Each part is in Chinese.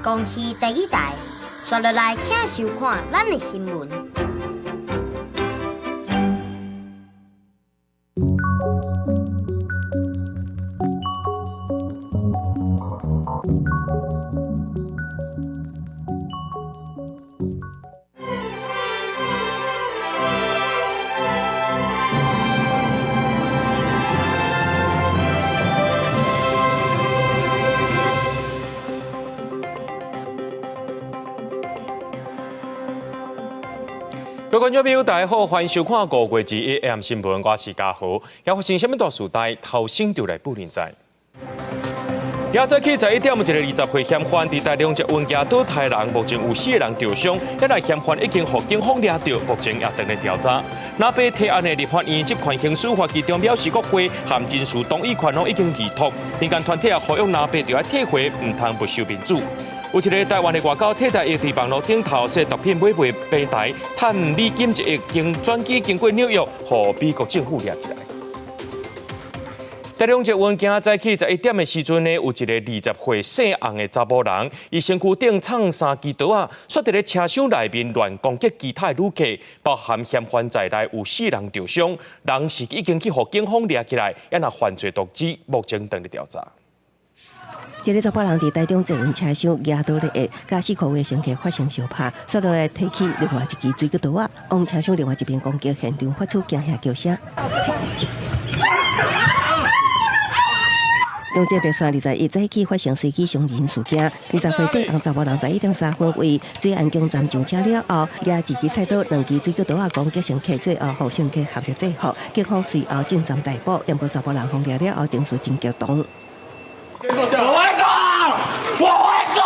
公司第2台，刷落来请收看咱的新闻。各位观众朋友，大家好，欢迎收看5月1日 AM 新闻，我是嘉豪。也发生什么大事代，头先就来报认知。今早起11点，一个20岁嫌犯伫台中一温家岛杀人，目前有4个人受伤，一个嫌犯已经获警方抓到，目前也正在调查。那边提案的立法院集权刑事法其中表示，国会含真属同意权已经议托，民间团体也呼吁那边就要退回，唔通不受民主。有一个台湾的外交替代役伫网络顶头说毒品买卖平台，赚美金1亿，经转机经过纽约，互美国政府抓起来。台中一案件早起11点的时阵呢，有一个20岁姓洪的查甫人，伊身躯顶藏3支刀啊，却伫咧车厢内面乱攻击其他旅客，包含嫌犯在内有4人受伤，人是已经去互警方抓起来，也拿犯罪动机，目前正在调查。一个查甫人伫台中坐运车厢压倒咧，驾驶口的乘客发生相拍，随落来提起另外一支水果刀啊，往车厢另外一边攻击，现场发出惊吓叫声。中正第321早起发生随机伤人事件，20岁姓洪查甫人11点3分为最安中站上车了后，拿一支菜刀、2支水果刀啊攻击乘客，最后互乘客合力制服，警方随后进站逮捕，验过查甫人放了了后，情绪真激动。我会走，我会走，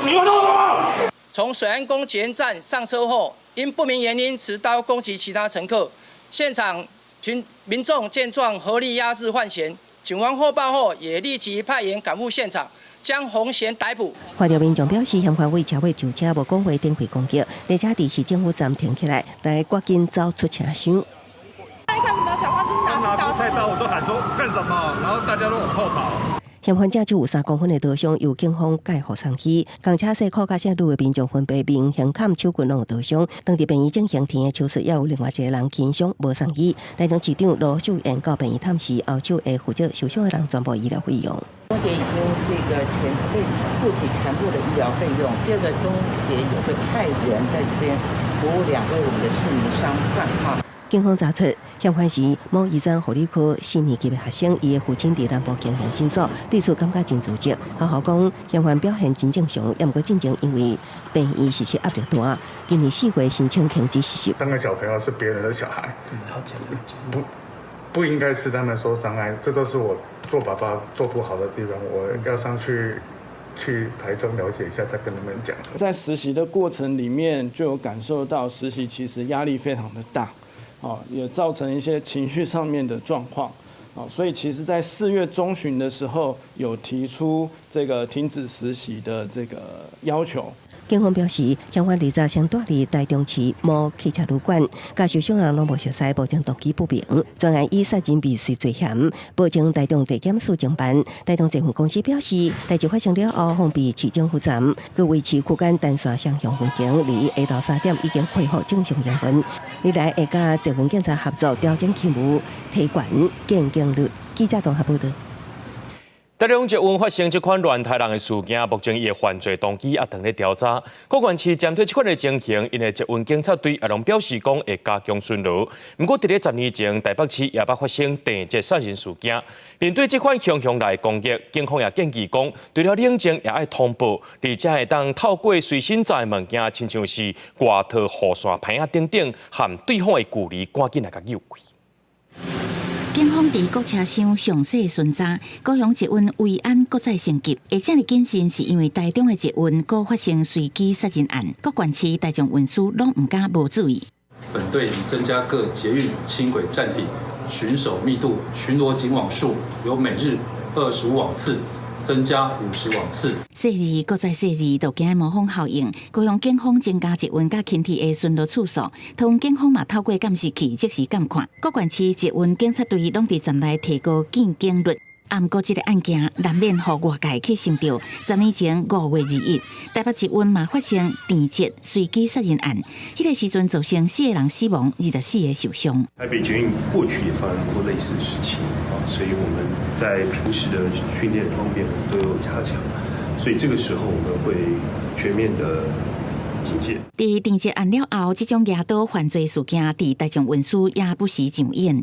你们做什么？从水安宫捷运站上车后，因不明原因持刀攻击其他乘客，现场民众见状合力压制犯嫌，警方获报后也立即派员赶赴现场，将洪嫌逮捕。看到民众表示，嫌犯为车位上车，无讲话顶开攻击，列车伫市政府站停起来，大家赶紧走出车厢。他一开始没有讲话，就是拿菜刀，我就喊说干什么，然后大家都往后跑。嫌犯正就有3公分的刀伤，由警方介护送去。公车西口甲线路的民众分别明显砍手骨拢有刀伤，当地便衣进行田的手术，也有另外一个人轻伤无送医。台中市长罗秀燕到便衣探视，后手会负责受伤的人全部医疗费用。中捷已经会付起全部的医疗费用。第二个，中捷也会派人在这边服务2位我们的市民伤患哈。警方查出，嫌犯是某医专护理科4年级的学生，伊的父亲伫南部经营诊所，对此感觉真自责。好好讲，嫌犯表现真正常，也毋过进前因为病医实施压力大，今年4月申请停止实习。3个小朋友是别人的小孩，不应该是他们受伤害，这都是我做爸爸做不好的地方，我应该上去台中了解一下，再跟他们讲。在实习的过程里面，就有感受到实习其实压力非常的大。也造成一些情绪上面的状况，所以其实在4月中旬的时候，有提出这个停止实习的这个要求。警方表示，嫌犯2早先住伫台中市某汽车旅馆，甲受伤人拢无熟悉，目前动机不明。专案以杀人未遂罪嫌，报请台中地检署侦办。台中捷运公司表示，代志发生了后，封闭市政府站，佮维持区间单线双向运行，离下昼3点已经恢复正常营运。未来会甲捷运警察合作调整勤务，提悬见警率。记者综合报道。台中一案发生这款乱杀人的事件，目前伊的犯罪动机也正在调查。高管区针对这款的情形，因为一案警察队也拢表示讲会加强巡逻。不过，伫咧10年前，台北市也捌发生第一杀人事件。面对这款向来攻击，警方也建议讲，除了冷静，也爱通报，而且会当透过随身载物件，亲像是挂套、雨伞、牌啊等等，和对方的距离赶紧来甲诱开。警方伫各车厢详细巡查，高雄捷运维安搁再升级，而且哩谨慎是因为台中的捷运搁发生随机杀人案，各县市大众运输拢唔敢无注意。本队已增加各捷运轻轨站体巡守密度、巡逻警网数，由每日25网次增加50网次。细字搁再细字，就惊模仿效应。高雄警方增加捷运甲轻铁的巡逻次数，同警方嘛透过监视器即时监看。各县市捷运警察队拢伫站内提高见警率。不过，这个案件难免让外界去想到10年前5月2日，台北捷运嘛发生电捷随机杀人案，迄个时阵造成4个人死亡，24个受伤。台北捷运过去也发生过类似的事情啊，所以我们在平时的训练方面都有加强，所以这个时候我们会全面的警戒。在电捷案了后，这种压倒犯罪事件在台中运输也不时上演。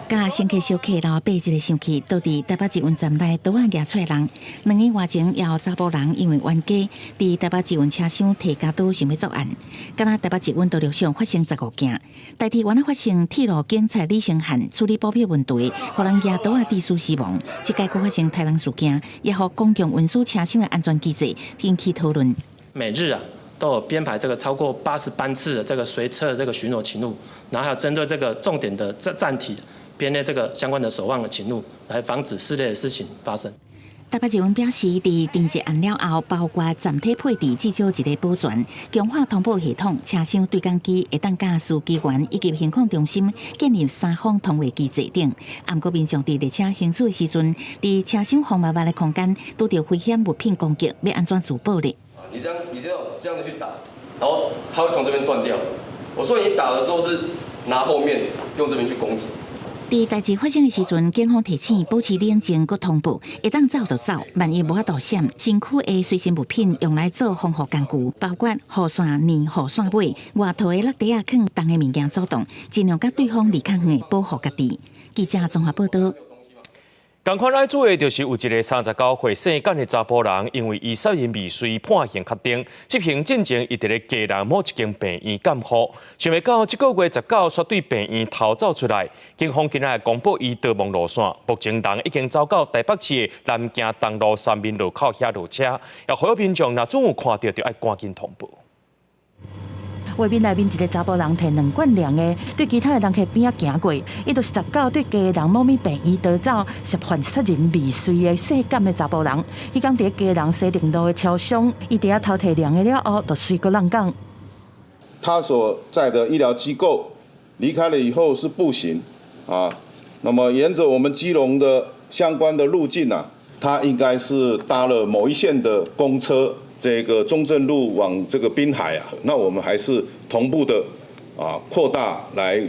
甲先客小客楼爬一个上去，倒伫台北捷运站内倒啊夹出来人。2年外前，也有查甫人因为冤家，伫台北捷运车厢提家刀想要作案。敢若台北捷运道路上发生15件，代替原来发生铁路警察李成汉处理保镖问题，互人夹刀啊致死死亡。即届佫发生杀人事件，也互公共运输车厢的安全机制引起讨论。每日都有编排这个超过80班次的这个随车的这个巡逻勤务，然后还有针对这个重点的站体编列这个相关的守望的勤务，来防止此类的事情发生。台北捷运表示，伫电捷案了后，包括站体配置至少一个保全、强化通报系统、车厢对讲机会当甲司机员以及现况中心建立3方通话机制等。不过民众伫列车行驶的时阵，伫车厢红麻麻的空间，拄到危险物品攻击，要安怎自保呢？你这样的去打，然后它会从这边断掉。我说你打的时候是拿后面用这边去攻击。伫代志发生的时阵，警方提醒保持冷静，佮通报，会当走就走，万一无法度闪，身躯的随身物品用来做防护工具，包括雨伞、雨伞尾、外套的落地啊，放重的物件走动，尽量甲对方离较远，保护家己。记者综合报道。同款来做的，就是有一个39岁姓简的查甫人，因为伊杀人未遂判刑确定，执行进前伊伫咧家人某一间病院监护，想要到这个月19煞对病院逃走出来。警方今仔公布伊逃亡路线，目前人已经走到台北市的南京东路3面路口遐落车，也呼吁民众若总有看到，就要赶紧通报。画面内面一个查甫人摕2罐凉的，对其他的人客边仔行过，伊就是19对家人某咪病院逃走，涉犯杀人未遂的姓简的查甫人。伊讲伫家人西定路的超商，伊伫遐偷摕凉的了后，就随个人讲。他所在的医疗机构离开了以后是步行啊，那么沿着我们基隆的相关的路径啊，他应该是搭了某一线的公车。这个中正路往这个滨海啊，那我们还是同步的扩大来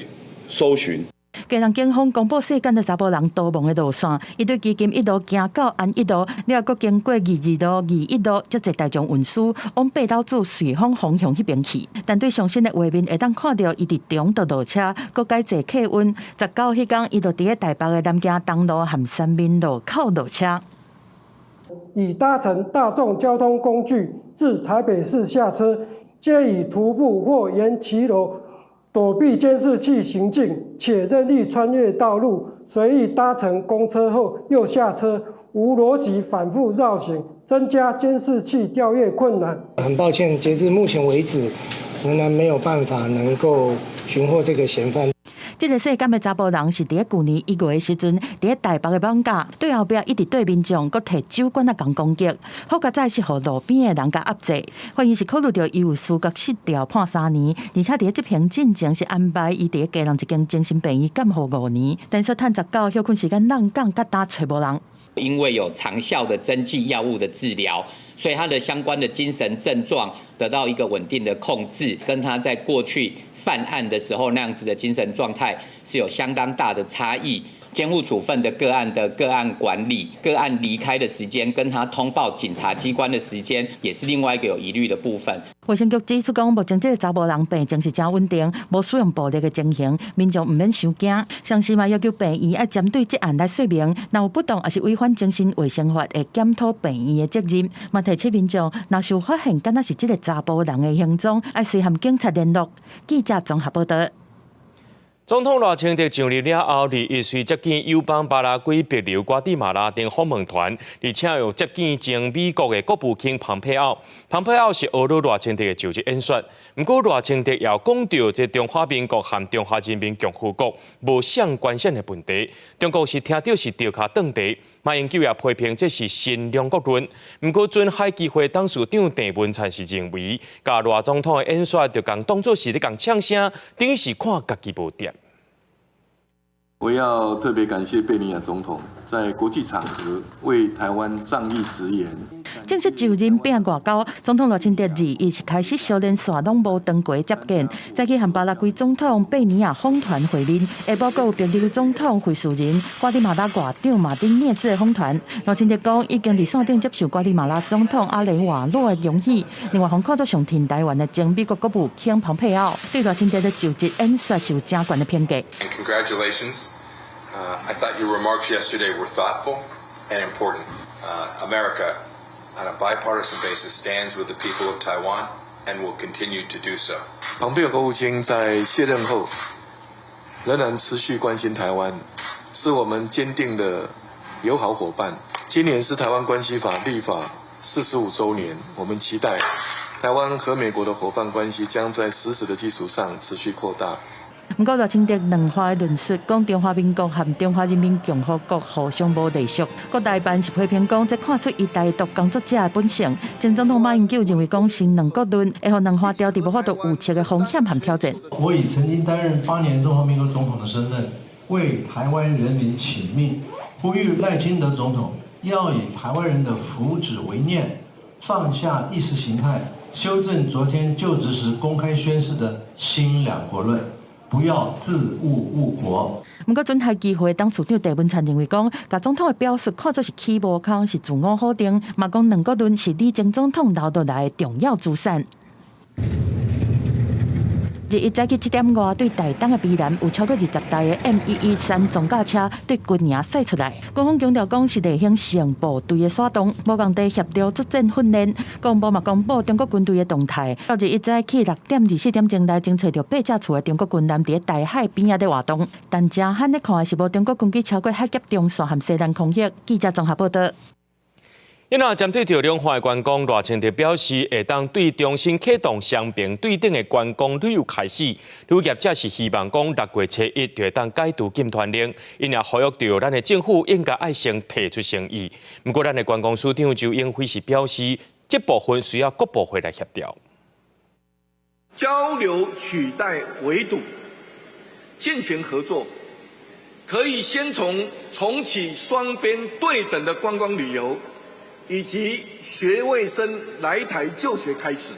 搜寻。家人警方公布世间的查甫人逃亡的路线，伊对基金一路行到安一路，了搁经过22路、21路，接着大众运输往北斗子瑞丰方向迄边去。但对上新的画面会当看到，伊伫中途落车，搁改坐客运。19迄天，伊就伫咧台北的南京东路和3面路口落车。已搭乘大众交通工具至台北市下车，皆以徒步或沿骑楼躲避监视器行进，且任意穿越道路，随意搭乘公车后又下车，无逻辑反复绕行，增加监视器调阅困难。很抱歉，截至目前为止，仍然没有办法能够寻获这个嫌犯。这个姓简的查甫人是伫去年1月的时阵，伫台北的网架对后壁一直对民众搁摕酒罐啊共攻击，好佳在是互路边的人甲压制。法院是考虑到伊有司法失调判3年，而且伫执行进前是安排伊伫家人一间精神病院监护5年，但是趁19休困时间浪讲甲打找无人。因为有长效的针剂药物的治疗，所以他的相关的精神症状得到一个稳定的控制，跟他在过去犯案的时候那样子的精神状态是有相当大的差异。监护处分的个案管理、个案离开的时间，跟他通报警察机关的时间，也是另外一个有疑虑的部分。卫生局指出讲，目前这个查甫人病情是真稳定，无使用暴力的情形，民众唔免伤惊。上时嘛要求病院要针对这案来说明，若有不当也是违反精神卫生法，会检讨病院的责任。嘛提醒民众，若是发现敢若是这个查甫人的行踪，要随和警察联络。记者综合报道。总统赖清德上任了后，伊随接见友邦巴拉圭、帛琉、瓜地马拉等访问团，而且又接见前美国的国务卿蓬佩奥。蓬佩奥是俄罗赖清德的就职演说，不过赖清德也讲到这中华民国和中华人民共和国无相关性的问题。中国是听到是掉卡断地，马英九也批评这是新两国论。不过，准海基会董事长郑文灿是认为，甲赖总统的演说就共当作是咧共呛声，等于是看家己无掂。我要特别感谢贝尼亚总统在国际场合为台湾仗义直言。正式就任变外交，总统赖清德2是开始小连线拢无登过接见，再去和巴拉圭总统贝尼亚访团会面，下晡阁有秘鲁总统惠苏人、瓜地马拉外长马丁涅兹的访团。赖清德讲，已经伫线顶接受瓜地马拉总统阿雷瓦诺的容许。另外，看到上挺台湾的前美国国务卿蓬佩奥对赖清德的就职演说受真悬的评价。Congratulations. I thought your remarks yesterday were thoughtful and important. America, on a bipartisan basis, stands with the people of Taiwan and will continue to do so. 蓬佩奥国务卿在卸任后仍然持续关心台湾，是我们坚定的友好伙伴。今年是台湾关系法立法45周年，我们期待台湾和美国的伙伴关系将在实质的基础上持续扩大。不过，赖清德2话的论述讲，中华民国和中华人民共和国互相无隶属。国台办是批评讲，这看出以台独工作者的本性。前总统马英九认为讲，新两国论会让两华条无法度预测的风险和挑战。我以曾经担任8年中华民国总统的身份，为台湾人民请命，呼吁赖清德总统要以台湾人的福祉为念，放下意识形态，修正昨天就职时公开宣示的新两国论。不要自误误国。不过，准台机会当处长郑文灿认为讲，甲总统的表述看作是起无空，是自我否定，嘛讲两国论是李前总统留落来的重要资产。日一早起7点外，对台东的宜兰有超过20台的 M113装甲车对军营驶出来。官方强调讲是例行性部队的耍动，无共地协调作战训练。国防部嘛公布中国军队的动态，到日一早起6点24点钟内，侦测到8架厝的中国军舰伫大海边仔在活动。但正罕的看的是无中国军机超过海峡中线和西南空域。记者综合报道。因为针对着两岸的观光，赖清德表示会当对重新启动双边对等的观光旅游开始。旅游业者是希望讲6月初1就会当解除禁团令，因也呼吁着咱的政府应该爱先提出诚意。不过，咱的观光署长周英辉是表示，这部分需要各部会来协调。交流取代围堵，进行合作，可以先从重启双边对等的观光旅游。以及学卫生来台就学开始，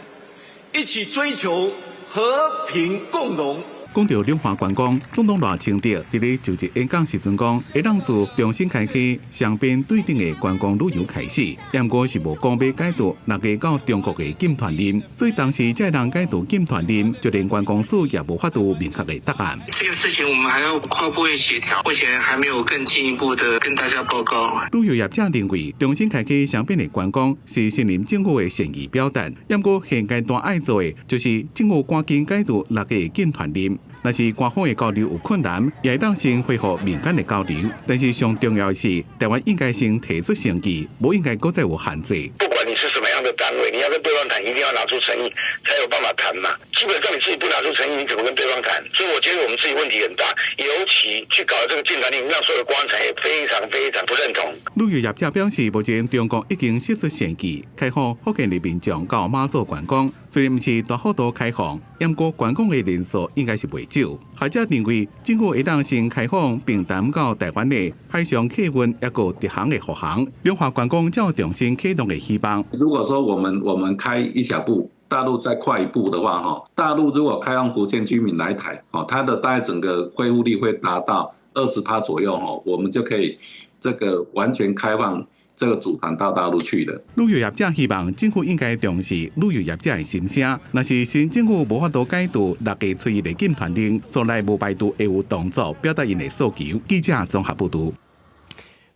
一起追求和平共荣。讲到两岸观光，总统赖清德伫咧就职演讲时阵讲，会当自重新开启双边对等的观光旅游开始，不过是无讲要解除6月到中国的禁团令，所以当时才能解除禁团令，就连观光署也无法度明确的答案。这个事情我们还要跨部会协调，目前还没有更进一步的跟大家报告。旅游业者认为，重新开启双边的观光是信任政府的善意表达，不过现阶段爱做的就是政府赶紧解除6月禁团令。若是官方的交流有困难，也会当先恢复民间的交流。但是上重要的是，台湾应该先提出诚意，不应该搁再有限制。不管你是什么样的单位，你要跟对方谈，一定要拿出诚意，才有办法谈嘛。基本上你自己不拿出诚意，你怎么跟对方谈？所以我觉得我们自己问题很大，尤其去搞这个禁团令，让所有观光产业非常不认同。旅游业者表示，目前中国已经释出善意，开放福建的民众到马祖观光，虽然不是大幅度开放，不过观光的人数应该是袂少。学者认为，政府会当先开放并谈到台湾的海上客运一个直航的复航，两岸观光才有重新启动的希望。如果说我们开一小步，大陆再快一步的话，大陆如果开放福建居民来台，它的大概整个恢复率会达到20%左右，我们就可以这个完全开放。这个组团到大陆去的。旅游业者希望政府应该重视旅游业者的心声。若是新政府无法度解除6月初1的禁团令，从来无排除会有动作表达因的诉求。记者综合报道。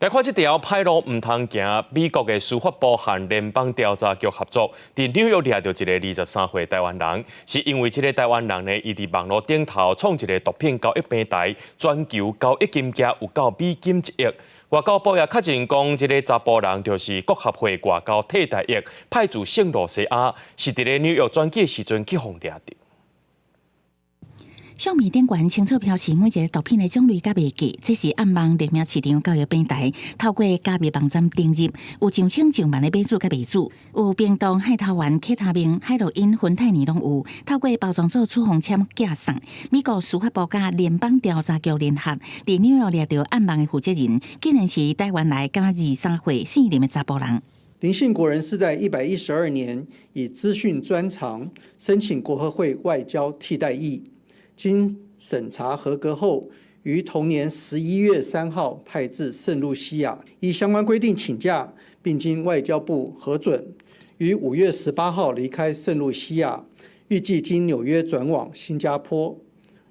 来看这条歹路唔通行，美国的司法部和联邦调查局合作，伫纽约抓到一个23岁台湾人，是因为这个台湾人呢，伊伫网络顶头创一个毒品交易平台，全球交易金额有到美金1亿。外交部也确认讲，这个查甫人就是国合会外交替代役派驻圣罗西亚，是伫咧纽约转机时阵去互抓到。小米店员清楚表示，每一个毒品的种类甲卖价，这是暗网匿名市场交易平台透过加密网站登入，有上千上万的买主甲卖主，有冰冻、海桃丸、K 他命、海洛因、芬太尼拢有。透过包装做出红签寄送，美国司法部甲联邦调查局联合，伫纽约掠到暗网的负责人，竟然是台湾来敢23岁姓林的查甫人。林姓国人是在112年以资讯专长申请国合会外交替代役。经审查合格后，于同年11月3号派至圣露西亚，依相关规定请假，并经外交部核准，于5月18号离开圣露西亚，预计经纽约转往新加坡。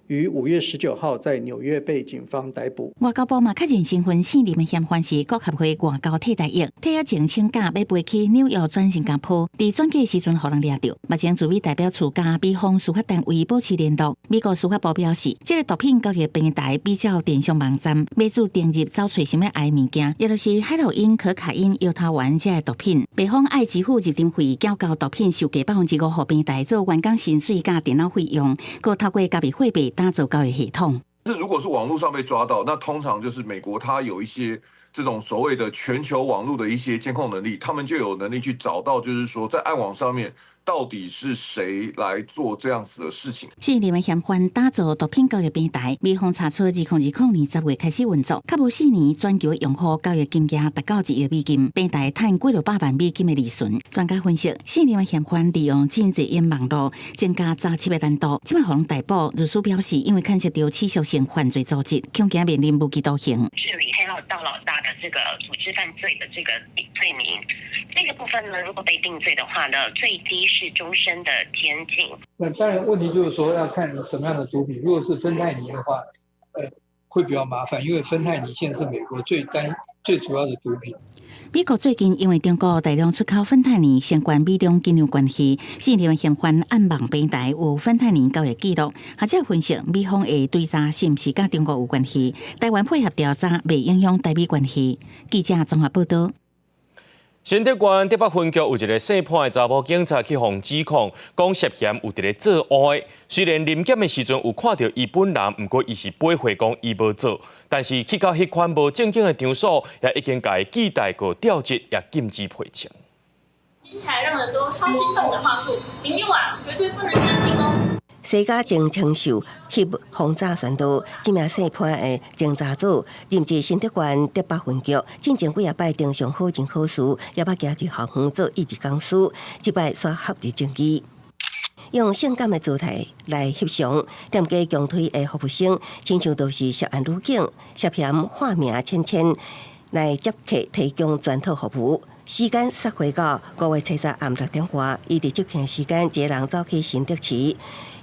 于5月19号在纽约被警方逮捕。外交部嘛确认身份姓林的嫌犯是国合会外交替代役，替役前请假要飞去纽约转新加坡，伫转机时阵互人掠到。目前驻美代表处甲美方司法单位保持联络。美国司法部表示，这个毒品交易平台比较电商网站，买主登入找找想要爱物件，也就是海洛因、可卡因、摇头丸这些毒品。美方爱支付入场费，缴交毒品售价5%互平台做员工薪水甲电脑费用，佮透过加密货币打造交易系统。如果是网络上被抓到，那通常就是美国它有一些这种所谓的全球网络的一些监控能力，他们就有能力去找到，就是说在暗网上面到底是谁来做这样子的事情。姓林的嫌犯打造毒品交易平台，美方查出2020年10月开始运作，较无4年全球用户交易金额达到1亿美金，平台赚几落100万美金的利润。专家分析，姓林的嫌犯利用真济因网络增加诈欺的难度，即摆互人逮捕。律师表示，因为牵涉到持续性犯罪组织，恐惊面临无期徒刑。治理黑道到老大的这个组织犯罪的这个罪名，这个部分呢，如果被定罪的话呢，最低是终身的监禁。那当然，问题就是说要看什么样的毒品。如果是芬太尼的话，会比较麻烦，因为芬太尼现在是美国最主要的毒品。美国最近因为中国大量出口芬太尼，相关美中金融关系，姓林的嫌犯暗网平台有芬太尼交易记录。学者分析，美方的追查是不是跟中国有关系？台湾配合调查，未影响台美关系。记者综合报道。新竹县台北分局有一个姓潘的查某警察去互指控，讲涉嫌有伫咧做污的。虽然临检的时阵有看到伊本人，不过伊是背回讲伊无做，但是去到迄款无正经的场所，也已经甲伊记逮过调职，也禁止配枪。精彩让人都超心动的话术，明天晚绝对不能暂停哦。西甲前青秀翕轰炸宣导，这名姓潘的警察组任职新竹县台北分局，进前几摆登上好人好事，也捌加入校方做一级讲师，这摆刷合理证据。用性感的姿态来翕相，店家强推的服务生，亲像都是涉案女警，涉嫌化名芊芊来接客提供全套服务。时间杀回到5月7日暗6点半，伊伫执勤时间，一个人走去新竹市。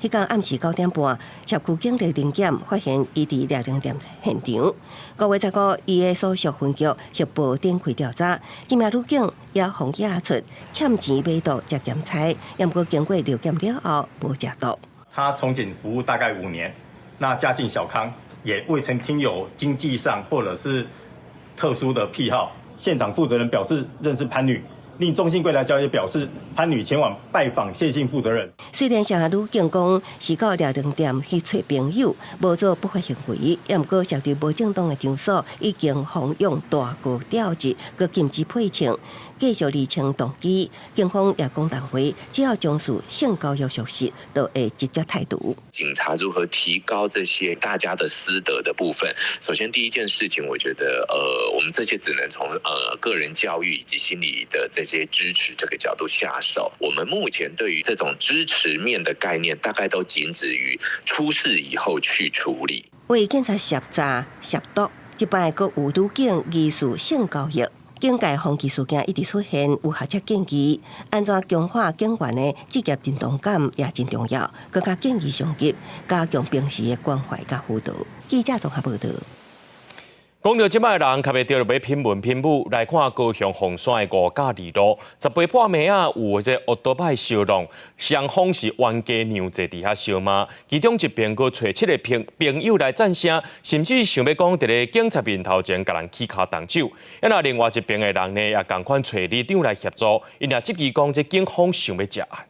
迄天暗时9点半，辖区警力临检发现伊伫掠零店现场。5月15，伊的所属分局协报展开调查，这名女警也互查出欠钱买毒食咸菜，也不过经过流检了后无食毒。他从警服务大概5年，那家境小康，也未曾听有经济上或者是特殊的癖好。现场负责人表示认识潘女，令中信柜台交易表示潘女前往拜访谢姓负责人。虽然涉案女警讲是到掠零店去找朋友，无做不法行为，也毋过涉及无正当的场所，已经奉用大过调职，佮禁止配枪。继续厘清动机，警方也讲单回，只要重视性教育熟悉，都会直接态度。警察如何提高这些大家的私德的部分？首先第一件事情，我觉得我们这些只能从个人教育以及心理的这些支持这个角度下手。我们目前对于这种支持面的概念，大概都仅止于出事以后去处理。为警察涉诈涉毒，这摆阁有女警疑似性教育。警界防治事件一直出现，有学者建议，安怎强化警员的职业认同感也真重要，更加建议上级加强平时的关怀甲辅导。记者综合报道。讲到即摆人，较袂着要品文品武来看高雄凤山的5甲2路，18半暝啊有这奥多拜烧弄，双方是冤家娘坐伫遐烧骂，其中一边佫找7个朋友来赞声，甚至想要讲伫咧警察面头前甲人起骹动手。那另外一边的人呢，也共款找里长来协助，因也质疑讲这警方想要食案。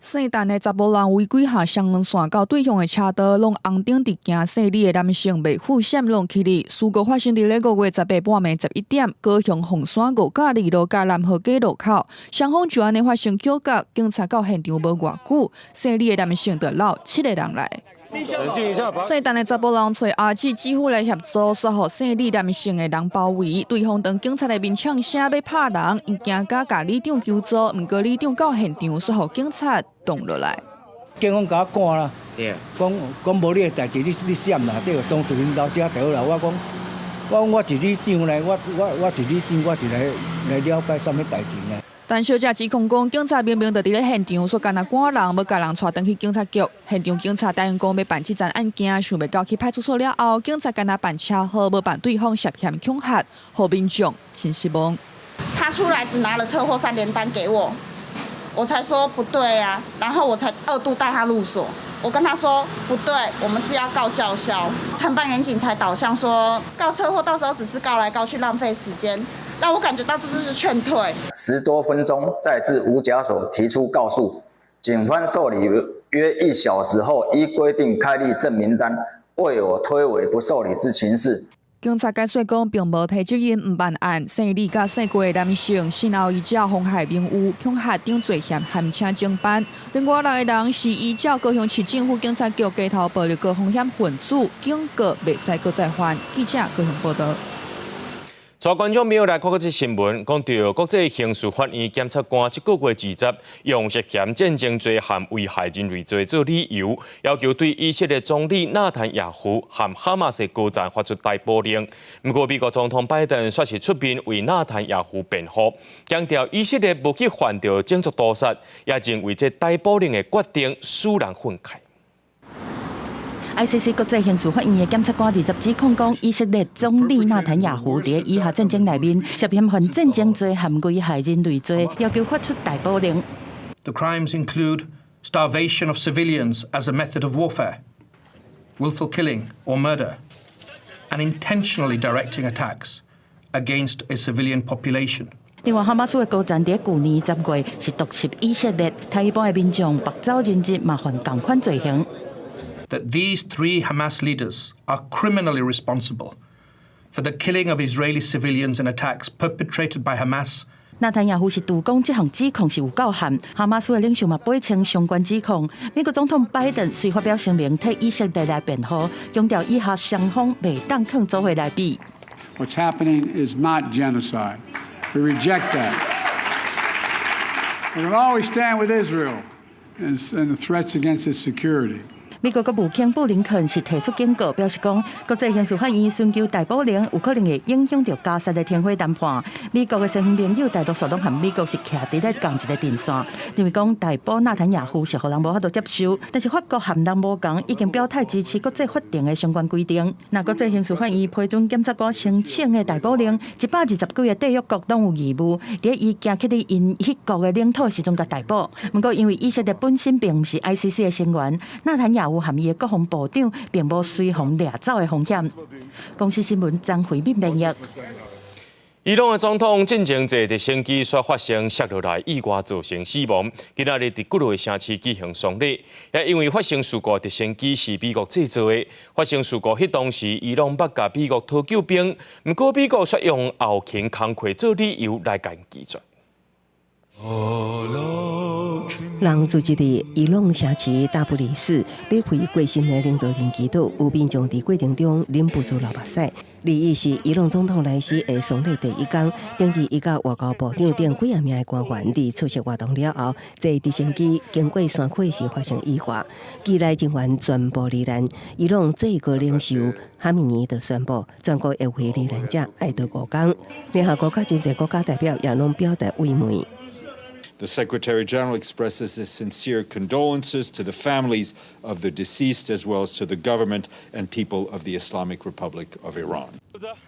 姓陈的查甫人违规下双轮线到对向的车道，让红灯伫行姓李的男性未负险弄起哩。事故发生伫咧5月18半暝11点，高雄凤山5甲2路甲南河街路口，双方就安尼发生纠葛，警察到现场无偌久，姓李的男性就捞7个人来。姓陈的查甫人找阿姊几乎来协助，说互姓李男性的人包围，对方当警察内面呛声要拍人，因惊甲里长求助，不过里长到现场说互警察动落来。警方甲我赶啦，讲无你的代志，你闪啦，这个当事人老遮倒啦。我讲，我是你长来，我是你长，我是来了解什么代志呢？陈小姐指控讲，警察明明就伫咧现场，说干那赶人，要甲人带回去警察局。现场警察答应讲要办这件案件，想要交去派出所了后，警察干那办车祸，无办对方涉嫌恐吓，后民众真失望。他出来只拿了车祸3联单给我，我才说不对啊，然后我才2度带他入所。我跟他说不对，我们是要告叫嚣。承办员警才导向说，告车祸到时候只是告来告去，浪费时间。让我感觉到这就是劝退。10多分钟，再至吴家所提出告诉，警方受理约1小时后，依规定开立证明单，未有推诿不受理之情事。警察解说讲，并无提责任唔办案，姓李甲姓郭的男性先后依照妨害名誉、恐吓等罪嫌函请侦办。另外6个人是依照高雄市政府警察局街头暴力高风险分子，警告袂使搁再犯。记者高雄报道。全观众朋友来看这新闻，讲到国际刑事法院检察官这个月20日，用涉嫌战争罪和危害人类罪做理由，要求对以色列总理纳坦雅胡和哈马斯高层发出逮捕令。不过，美国总统拜登却是出面为纳坦雅胡辩护，强调以色列无去犯着种族屠杀，也认为这逮捕令的决定使人愤慨。ICC 国际刑事法院的检察官20日指控讲，以色列总理纳坦雅胡伫以下战争内面涉嫌犯战争罪和危害人类罪，要求发出逮捕令。The crimes include starvation of civilians as a method of warfare, willful killing or murder, and intentionally directing attacks against a civilian population. 另外，哈马斯的高层伫去年10月是毒袭以色列，台一般的民众白走人质，嘛犯同款罪行。That these 3 Hamas leaders are criminally responsible for the killing of Israeli civilians in attacks perpetrated by Hamas. 纳坦雅胡是杜讲这项指控是有够悍，哈马斯的领袖嘛背称相关指控。美国总统拜登虽发表声明替以色列来辩护，强调以下双方袂当放做伙来比。What's happening is not genocide. We reject that. We're going to always stand with Israel and the threats against its security. 美国国务卿布林肯是提出警告，表示讲国际刑事法院寻求逮捕令有可能会影响到加沙的停火谈判。美国的西方朋友大多数拢和美国是徛伫咧同一个阵线，认为讲逮捕纳坦雅胡是互人无法度接受。但是法国和人无共，已经表态支持国际法定的相关规定。那国际刑事法院批准检察官申请的逮捕令，120几个缔约国拢有义务，伫伊行去伫因迄国的领土时阵甲逮捕。不过因为以色列本身并不是 ICC 的成员，纳坦雅胡和伊的国防部长并无随风掠走的风险。公司新闻张惠敏编译。伊朗的总统进前坐直升机所发生摔落来意外造成死亡，今仔日伫古罗城市举行丧礼。也因为发生事故，直升机是美国制造的。发生事故迄当时，伊朗捌甲美国讨救兵，不过美国却用后勤工课做理由来甲因拒绝。人自治的伊朗城市大不里士被开过新的领导人祈祷，有民众伫过程中忍不住流目屎。利益是伊朗总统莱西的丧礼第一天，登记伊甲外交部长等几名的官员伫出席活动了后，坐直升机经过山口时发生意外，机内人员全部罹难。伊朗最高领袖哈米尼就宣布，全国会为罹难者哀悼5天。联合国甲真侪国家代表也拢表达慰问。The Secretary General expresses his sincere condolences to the families of the deceased as well as to the government and people of the Islamic Republic of Iran.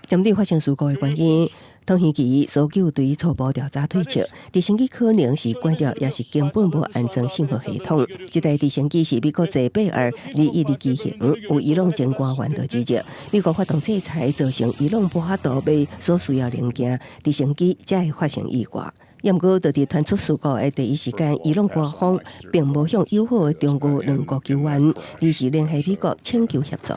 针对发生事故的原因，通讯局搜救队初步调查推测，直升机可能是关掉，也是根本无安装信号系统。这台直升机是美国在8月21日机型，有伊朗前官员的指责，美国发动制裁，造成伊朗无法度买所需要零件，直升机才会发生意外。不过，就伫传出事故的第一时间，伊朗官方并无向友好的中国两国求援，而是联系美国请求协助。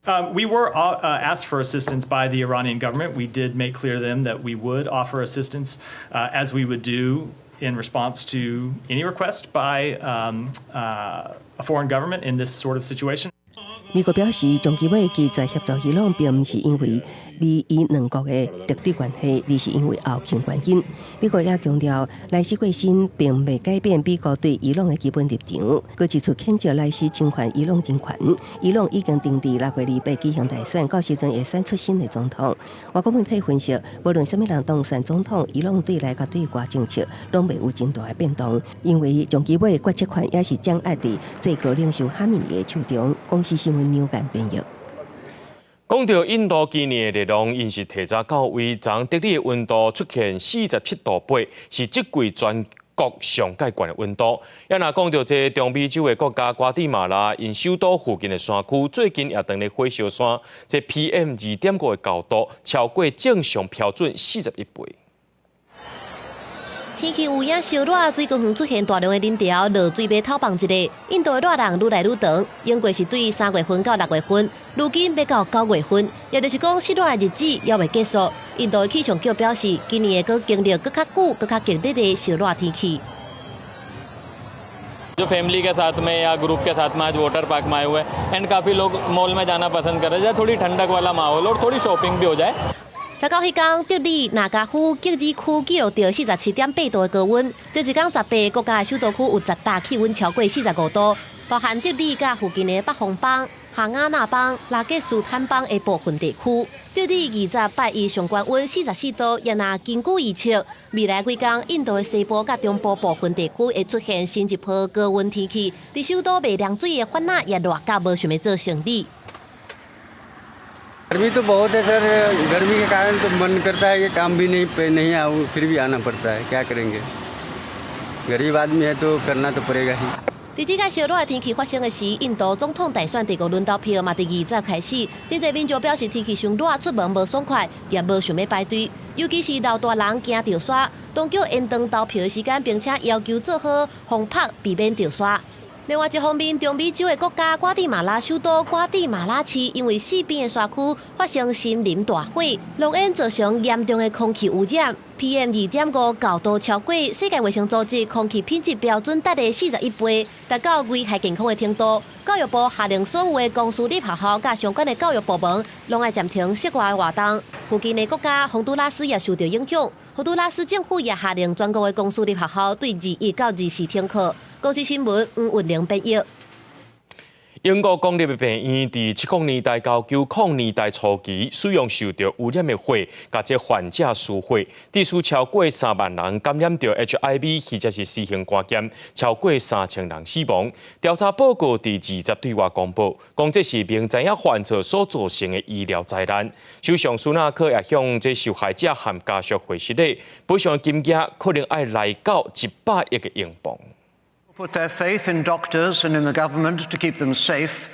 We were asked for assistance by the Iranian government. We did make clear to them that we would offer assistance as we would do in response to any request by a foreign government in this sort of situation. 美国表示，中纪委其在协助伊朗，并不是因为美伊两国的特殊关系，而是因为后勤原因。美国也强调，莱斯过身并未改变美国对伊朗的基本立场。佮指出谴责莱斯侵犯伊朗政权。伊朗已经定伫6月28举行大选，到时阵会选出新的总统。外国媒体分析，无论什么人当选总统，伊朗对内甲对外政策拢未有真大的变动，因为中纪委决策权也是掌握伫最高领袖哈米尼的手中。公司新闻neu间编译。讲到印度今年的热浪，因是提早到位，昨德里的温度出现47.8度，是这季全国上界悬的温度。也若讲到这中美洲的国家瓜地马拉，因首都附近的山区最近也当咧火烧山，这 PM2.5的高度超过正常标准41倍。天气有影烧热，水高峰出现大量的磷条，落水马透放一个。印度的热浪愈来愈长，英国是对3月份到6月份，如今要到9月份，也就是讲湿热的日子还未结束。印度的气象局表示，今年会经历更较久、更较激烈的烧热天气。जो फैमिली के साथ में या ग्रुप के साथ में आज water park में आए हुए हैं एंड काफ़ी लोग मॉल में जाना पसंद कर रहे हैं, थोड़ी ठंडक वाला माहौल और थोड़ी शॉपिंग भी हो जाए। 才到迄天，德里那加夫吉尔区记录到47.8度的高温，这一天18个国家的首都区有10大气温超过45度，包含德里甲附近的北方邦、哈瓦那邦、拉吉斯坦邦的部分地区。德里28日上高温44度，也若根据预测，未来几天印度的西部甲中部部分地区会出现新一波高温天气，伫首都未凉水的反应也热到无想要做生理。 गर्मी तो बहुत है सर, गर्मी के कारण तो मन करता है कि काम भी नहीं आऊँ, फिर भी आना पड़ता है, क्या करेंगे? गरीब आदमी है तो करना तो पड़ेगा ही। 伫即个烧热的天气发生的时，印度总统大选第5轮投票嘛，第20开始，真侪民众表示天气伤热，出门无爽快，也无想要排队，尤其是老大人惊着沙，当局延长投票的时间，并且要求做好防拍，避免着沙。 另外一方面，中美洲的国家瓜地马拉首都瓜地马拉市，因为四边的山区发生森林大火，浓烟造成严重的空气污染 ，PM2.5高度超过世界卫生组织空气品质标准值的41倍，达到危害健康的程度。教育部下令所有的公私立学校甲相关的教育部门，拢要暂停室外活动。附近的国家洪都拉斯也受到影响，洪都拉斯政府也下令全国的公私立学校对21到24停课。 公司新闻黄运玲编译。英国公立的病院伫70年代到90年代初期，使用受到污染的火，甲这患者输火，致使超过3万人感染到 HIV 或者是 C 型肝炎，超过3000人死亡。调查报告伫20对外公布，讲这是明知影患者所造成的医疗灾难。首相苏纳克也向这受害者和家属回息咧，赔偿金额可能要来到100亿的英镑。 Put their faith in doctors and in the government to keep them safe,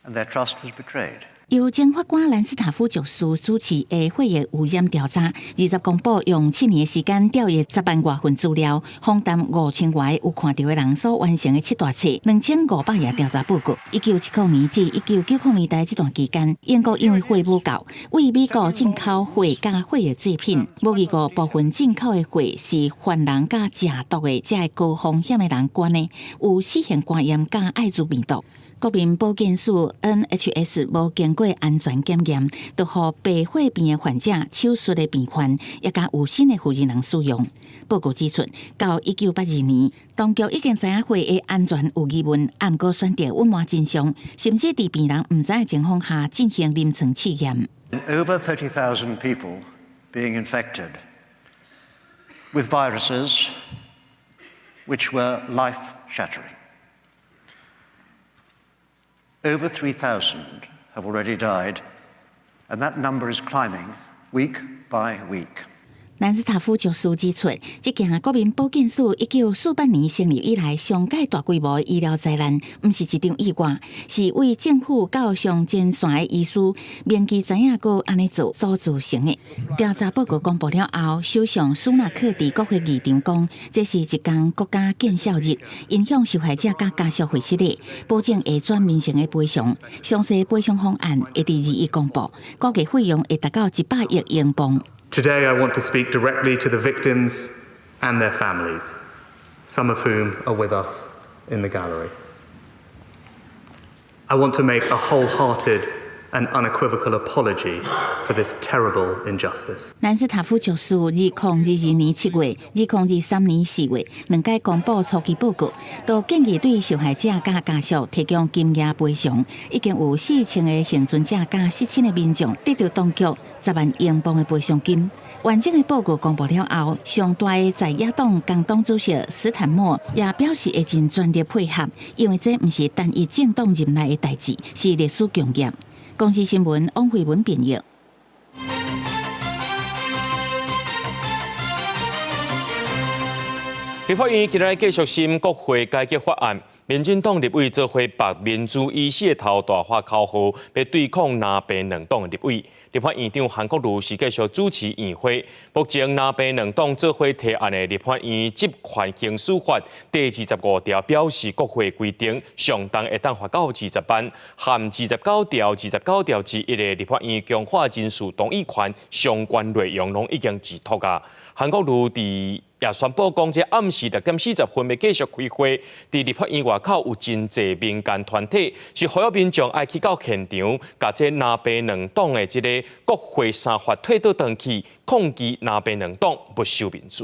and their trust was betrayed. 由前法官兰斯塔夫爵士主持的火药污染调查，20公布用7年的时间调阅10万多份资料，访谈5000外有看到的人所完成的7大册2500页调查报告。1970年至1990年代这段期间，英国因为火不够，为美国进口火加火的制品，无疑个部分进口的火是犯人加食毒的，这个高风险的人捐的，有4型肝炎加艾滋病毒。 国民保健署 NHS 无经过安全检验，就予白血病的患者手术的病患，也甲有新的负责人使用。报告指出，到1982年，当局已经知影火的安全有疑问，毋过选择隐瞒真相，甚至伫病人毋知的情况下进行临床试验。Over 30,000 people being infected with viruses which were life-shattering. Over 3,000 have already died, and that number is climbing week by week. 南斯塔夫教授指出，这件国民保健署19数百年成立以来上届大规模医疗灾难，不是一场意外，是为政府到上前线的医师明记知影过安尼做所造成的。调查报告公布了后，首相苏纳克伫国会议场讲，这是一天国家建效日，影响受害者甲家属会失礼，保证会转民生的赔偿。详细赔偿方案会伫2月公布，估计费用会达到100亿英镑。Today I want to speak directly to the victims and their families, some of whom are with us in the gallery. I want to make a wholehearted and unequivocal apology for this terrible injustice. 南斯塔夫教授2022年7月、2023年4月2届公布初期报告，都建议对受害者甲家属提供金额赔偿，已经有4000个幸存者甲7000个民众得到当局10万英镑的赔偿金。完整的报告公布了后，上大的在野党工党主席斯坦莫也表示会尽全力配合，因为这不是单一政党任内的代志，是历史共业。公司新闻汪慧文编译。立法院今日继续审国会改革法案，民进党立委做伙白民主医师的头大发口号，要对抗南白两党的立委。立法院长韩国瑜是继续主持议会。目前南白两党做伙提案的立法院集权刑事法第25条表示，国会规定上档会当罚到20班，含29条、29条之一的立法院强化人事同意权相关内容，拢已经治妥啊。韩国瑜也宣布讲，这暗时6:40分要继续开会。伫立法院外口有真侪民间团体是呼吁民众爱去到现场，甲这南白两党的这个国会三法推倒转去，抗击南白两党不守民主。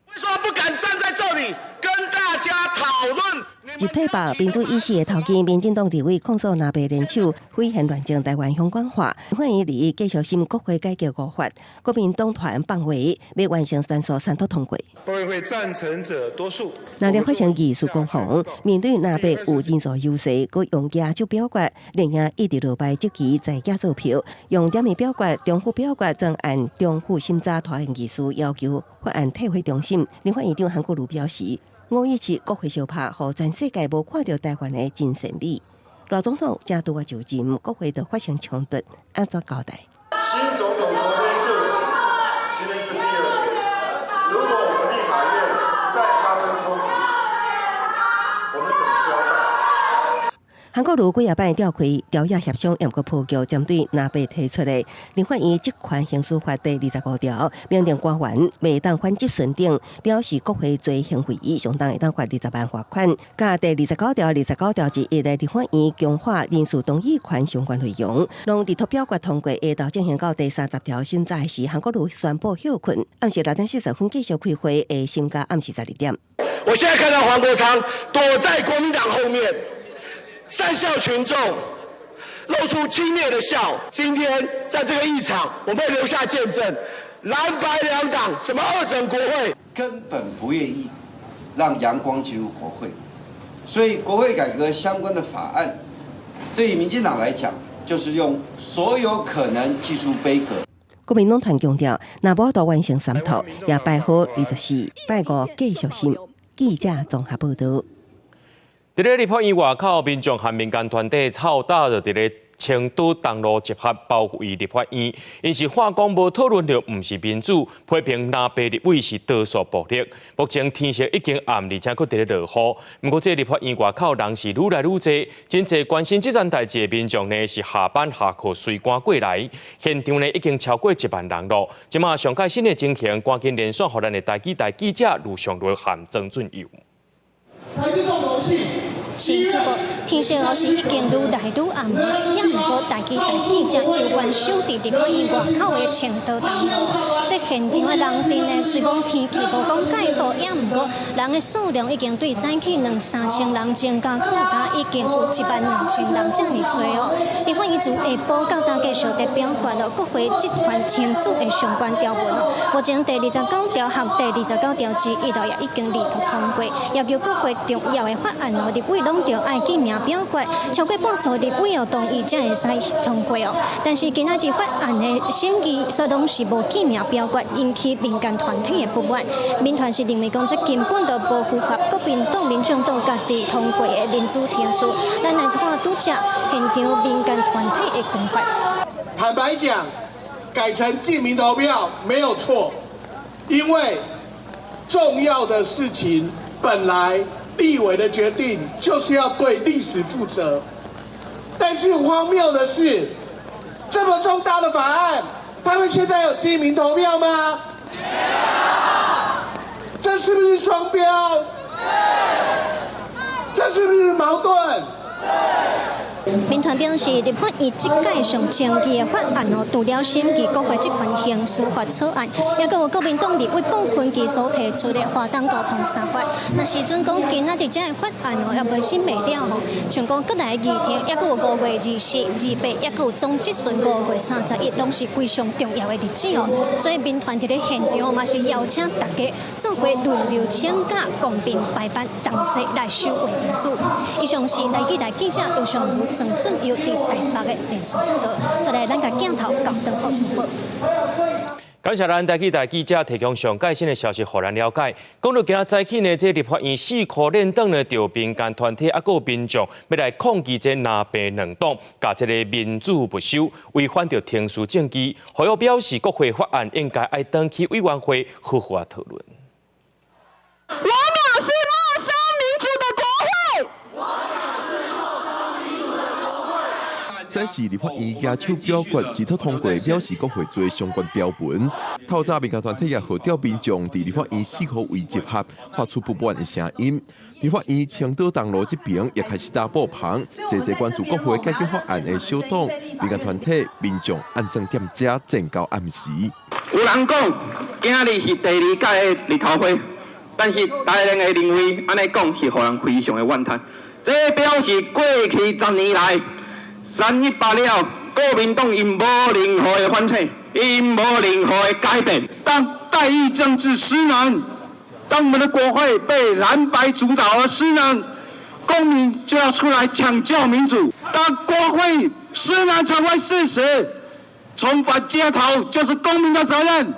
为什么不敢站在这里跟大家讨论？一体白民主医师的头家，民进党立委控诉南白联手毁宪乱政台湾相关化，欢迎2继续审国会改革5法，国民党团放话要完成3所三读通过。国会会赞成者多数。那立法省议事攻防，面对南白有人数优势，佮用野手表决，连夜一直落败积极在野做票，用点名表决、中府表决正按中府审查团议事要求法案退回重审。立法院长韩国瑜表示，517国会相拍，互全世界无看到台湾的真善美。老总统正拄就任，国会就发生冲突，安怎交代？新总统昨天就职，今天是第2天。如果我们立法院再发生冲突，我们怎么交代？韩国瑜几夜摆召开调野协商，又搁破局，针对南白提出的立法院集权刑事法第25条，命令官员未当反击顺定，表示国会罪行会议相当会当罚20万罚款。甲第29条之一的立法院强化人事同意权相关内容，拢伫投表决通过，下到进行到第30条审查时，韩国瑜宣布休困，暗时6:40分继续开会，会审到暗时12点。我现在看到黄国昌躲在国民党后面。讪笑群众，露出轻蔑的笑。今天在这个议场，我们会留下见证，蓝白两党怎么恶整国会，根本不愿意让阳光进入国会，所以国会改革相关的法案，对于民进党来讲，就是用所有可能技术杯葛。国民党团强调，若无都完成3读，也拜好24、拜5继续审。记者综合报道。伫咧立法院外口，民众和民间团体吵打着伫咧青岛东路集合包围立法院，因是话讲无讨论到唔是民主，批评南白立委是多数暴力。目前天色已经暗，而且佫伫咧落雨。不过这立法院外口人是愈来愈多，真侪关心这件代志的民众呢是下班下课随赶过来，现场呢已经超过1万人咯。即马上届新的情形，赶紧连线互咱的台记者卢尚伦和曾俊佑。才是重头戏。是这个天色是已经愈来愈暗，也毋过台记者有关守伫立法院外口的青岛东路，这现场的人阵呢，虽讲天气无讲介好，也毋过人的数量已经对早起2-3千人增加到达已经有12000人这么多哦。立法院自下晡到大继续在表决哦，国会集权签署的相关条文哦，目前第29条和第29条之一也已经立刻通过，要求国会重要的法案哦，立委拢着爱记名表决，超过半数立委同意才会使通过哦。但是今仔日法案的审议所拢是无记名表决，引起民间团体的不满。民团是认为讲这根本就无符合国民党、民众党家己通过的民主天数。咱来看拄则现场民间团体的讲法。坦白讲，改成记名投票没有错，因为重要的事情本来立委的决定就是要对历史负责。但是荒谬的是，这么重大的法案，他们现在有记名投票吗？没有。这是不是双标？这是不是矛盾？民团表示，立法院即届上争议的法案哦，除了审议国会这款刑事法草案，也阁有国民党立委彭坤基所提出的华东交通三法。那时阵讲今仔日这个法案哦，也未审未了吼，像讲各来议程，也阁有5月24、28，也阁有总质询5月31，拢是非常重要的日子哦。所以民团伫咧现场嘛是邀请大家做伙轮流请假，公平排班，同齐来守卫民主。以上是台记者刘尚如。郑准由伫台北的连续报道，再来咱甲镜头交登好主播。感谢咱台记者提供上最新的消息，互咱了解。讲到今仔早起呢，这立法院4颗连党呢，就民间团体还有民众要来抗议这南北两党，甲这个民主不修，违反着停书证据，互又表示国会法案应该爱登去委员会好好讨论。我藐视没收民主的国会。这是立法院举手表决指头通过，表示国会做相关条文。透早民间团体也号召民众伫立法院4号位集合，发出不满的声音。立法院青岛东路这边也开始打布棚，侪关注国会改革法案的小党、民间团体、民众安装店家战到暗时。有人讲今日是第2届的日头会，但是大人会认为安尼讲是互人非常的怨叹。这表示过去10年来。318了，国民党因无任何的反省，因无任何的改变。当代议政治失能，当我们的国会被蓝白主导而失能，公民就要出来抢救民主。当国会失能成为事实，重返街头就是公民的责任。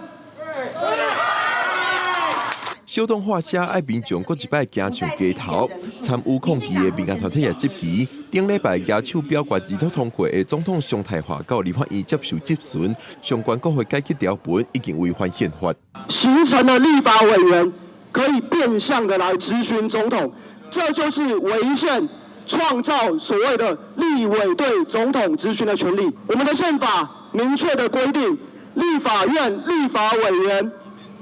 小党画下爱民众搁一摆行上街头，参与抗议的民间团体也集齐。顶礼拜举手表决指头通过的总统上台话到立法院接受质询，相关国会改革条文已经违反宪法。形成了立法委员可以变相的来质询总统，这就是违宪，创造所谓的立委对总统质询的权利。我们的宪法明确的规定，立法院立法委员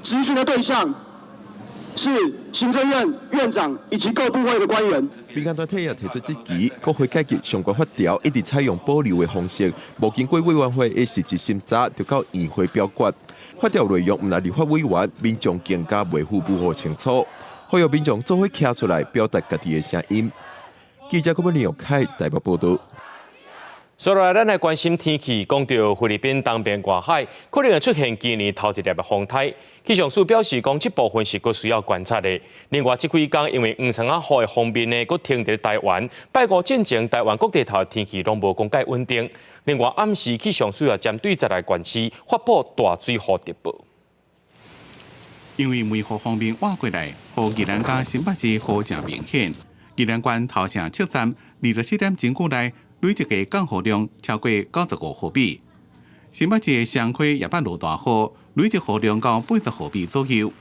质询的对象。是行政院院长以及各部会的官员。民间团体也提出质疑，国会改革相关法条一直采用保留的方式，无经过委员会的实质审查，就到议会表决。法条内容唔来立法委员，民众更加维护不好清楚，呼吁民众做伙站出来表达家己的声音。记者郭文林开台北报道。接下来，咱来关心天气。讲到菲律宾东边外海，可能会出现今年头一粒的风台。气象署表示，讲这部分是佫需要观察的。另外，这几天因为黄橙仔雨的方面呢，佫停伫台湾。拜五进前，台湾各地头天气拢无讲介稳定。另外，暗时气象署也针对10个县市发布大水雨特报。因为梅雨方面挖过来，和宜兰甲新北市雨正明显。宜兰县头城测站27点钟过来。累积嘅降雨量超过95毫米，新北市嘅双溪也捌落大雨，累积雨量到80毫米左右。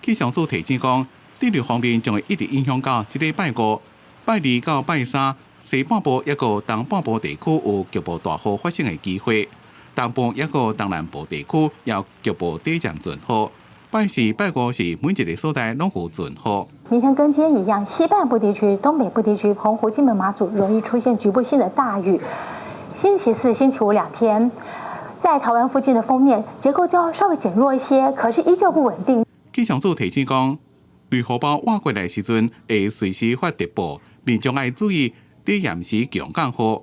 气象署提醒讲，地流方面将会一直影响到这个拜5、拜2到拜3，西半部一个东半部地区有局部大雨发生嘅机会，东部一个东南部地区也有局部短暂阵雨。拜4、拜5是每一个所在拢有阵雨。明天跟今天一样，西半部地区、东北部地区、澎湖、金门、马祖容易出现局部性的大雨。星期4、星期52天，在台湾附近的锋面结构就要稍微减弱一些，可是依旧不稳定。气象组提醒讲，雷雨包挖过来时阵会随时发特报，民众要注意在严时强降雨。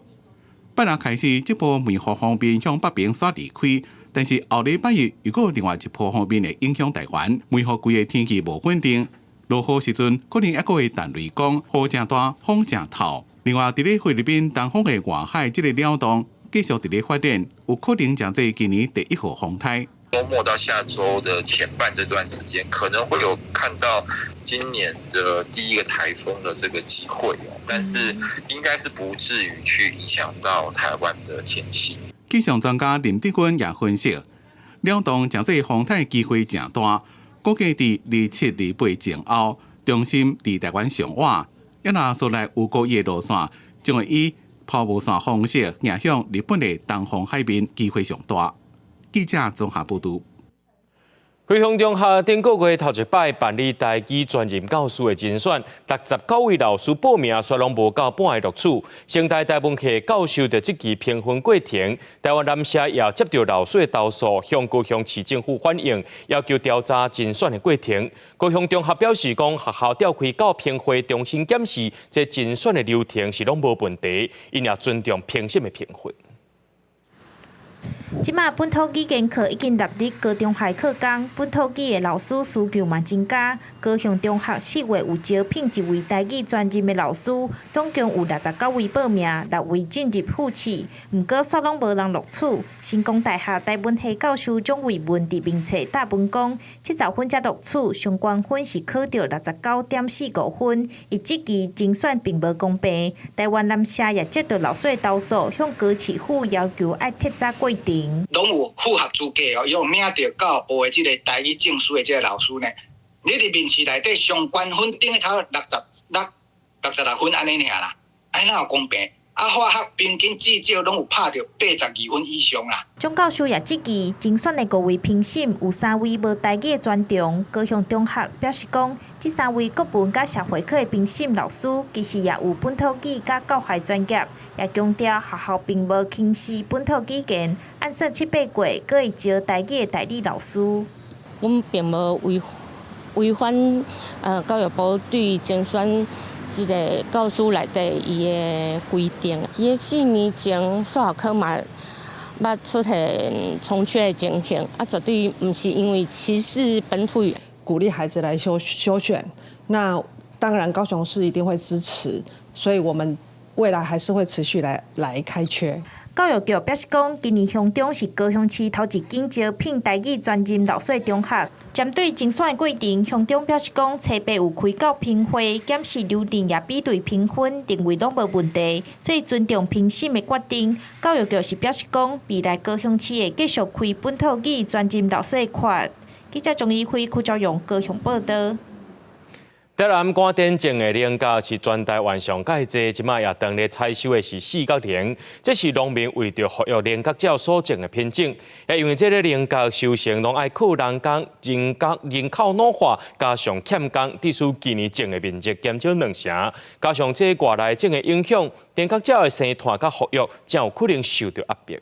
本来开始，这波梅雨方面向北边所离开。但是后礼拜日，如果另外一波方面会影响台湾，梅雨季的天气无稳定，落雨时阵可能还佫会弹雷公，雨正大，风正透。另外，伫咧菲律宾东方的外海这个鸟洞继续伫咧发展，有可能将这今年第1号风台。周末到下周的前半这段时间，可能会有看到今年的第一个台风的这个机会但是应该是不至于去影响到台湾的天气。气象专家林德军也分析，鸟洞将这风台机会正大，估计伫27、28前后，中心伫台湾上晚，也若所来有个夜路线，将会以抛物线方式影响日本的东方海面，机会上大。记者综合报道。高雄中学顶个月头一摆办理台语专任教师的甄选，69位老师报名，却拢无到半个录取。成大台文系教授在这期评分过程，台湾南社也接到老师的投诉，向高雄市政府反映，要求调查甄选的过程。高雄中学表示讲，学校召开到评会重新检视这甄选的流程是拢无问题，因也尊重评审的评分。即马本土语言课已经纳入高中学课纲，本土语的老师需求嘛增加。高雄中学4月有招聘1位台语专任的老师，总共有69位报名，6位进入复试，毋过煞拢无人录取。成功大学台文系教授蒋伟文伫名册答问讲，70分才录取，上关分是考到69.45分，伊即期精选并无公平。台湾南社也接到老师的投诉，向高市府要求爱剔查规定。拢有符合资格哦，有领到教育部的这个台语证书的这个老师呢，你伫面试内底上关分顶个差66分安尼尔啦，安哪有公平？啊，化学平均至少拢有拍到82分以上啦。蒋教授也即期精选的5位评审，有3位无台语的专长。高雄中学表示讲，这3位国文甲社会科的评审老师，其实也有本土语甲教学专业，也强调学校并无轻视本土语言，按说7、8月，阁会招台语的代理老师。阮并无违反教育部对精选这个教师内底伊的规定。伊4年前数学科嘛，捌出现重缺的情形，绝对毋是因为歧视本土语。鼓励孩子来修选，那当然高雄市一定会支持，所以我们未来还是会持续来开缺。教育局表示讲，今年乡中是高雄市头一间招聘台语专任老师的中学。针对精选的过程，乡中表示讲，7、8有开到评会，检视流程也比对评分，认为拢无问题，所以尊重评审的决定。教育局是表示讲，未来高雄市会继续开本土语专任老师的课。记者钟义辉、邱兆勇高雄报道。台南关电证的菱角是全台湾上介济，即卖也当咧采收的是4角菱，这是农民为着复育菱角鸟所种的品种。也因为这个菱角收成拢爱靠人工，人口老化，加上欠工，致使今年种的面积减少2成。加上这外来种的影响，菱角鸟的生团甲复育，才有可能受到压迫。